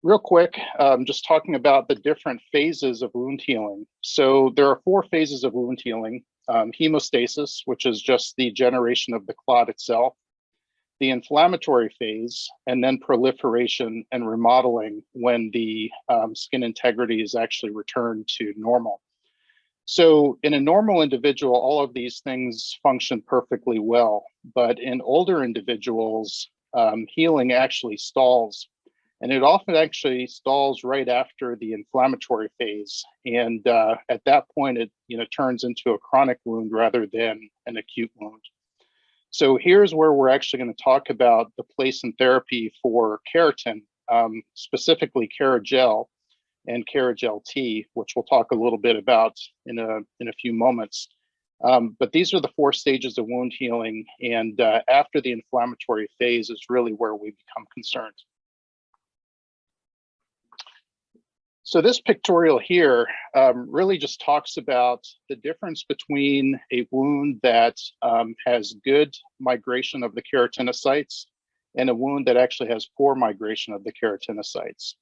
Real quick, just talking about the different phases of wound healing. So there are four phases of wound healing. Hemostasis, which is just the generation of the clot itself, the inflammatory phase, and then proliferation and remodeling when the skin integrity is actually returned to normal. So in a normal individual, all of these things function perfectly well, but in older individuals, healing actually stalls. And it often actually stalls right after the inflammatory phase. And at that point, it turns into a chronic wound rather than an acute wound. So here's where we're actually going to talk about the place in therapy for keratin, specifically Keragel and Keragel T, which we'll talk a little bit about in a few moments. But these are the four stages of wound healing, and after the inflammatory phase is really where we become concerned. So this pictorial here really just talks about the difference between a wound that has good migration of the keratinocytes and a wound that actually has poor migration of the keratinocytes.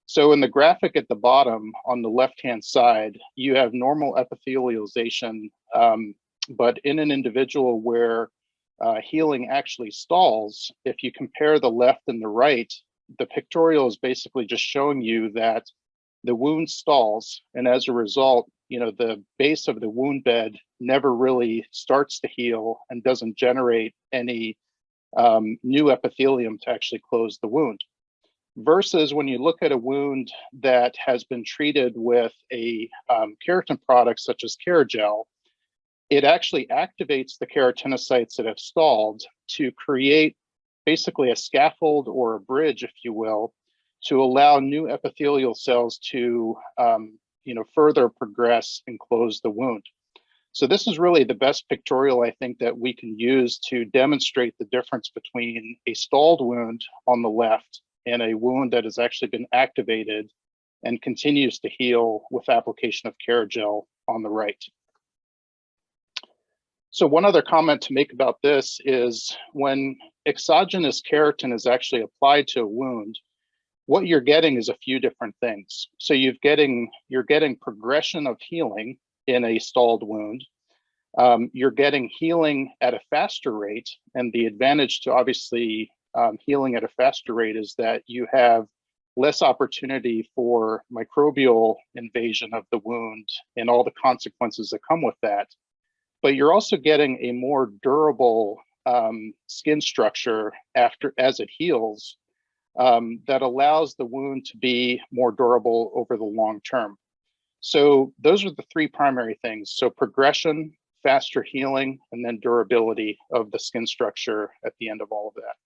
So in the graphic at the bottom on the left-hand side, you have normal epithelialization, but in an individual where healing actually stalls, if you compare the left and the right, the pictorial is basically just showing you that the wound stalls, and as a result, the base of the wound bed never really starts to heal and doesn't generate any new epithelium to actually close the wound. Versus when you look at a wound that has been treated with a keratin product such as Keragel, it actually activates the keratinocytes that have stalled to create basically a scaffold or a bridge, if you will, to allow new epithelial cells to further progress and close the wound. So this is really the best pictorial I think that we can use to demonstrate the difference between a stalled wound on the left and a wound that has actually been activated and continues to heal with application of Keragel on the right. So one other comment to make about this is when exogenous keratin is actually applied to a wound, what you're getting is a few different things. So you're getting progression of healing in a stalled wound. You're getting healing at a faster rate, and the advantage to obviously healing at a faster rate is that you have less opportunity for microbial invasion of the wound and all the consequences that come with that. But you're also getting a more durable skin structure as it heals that allows the wound to be more durable over the long term. So those are the three primary things. So progression, faster healing, and then durability of the skin structure at the end of all of that.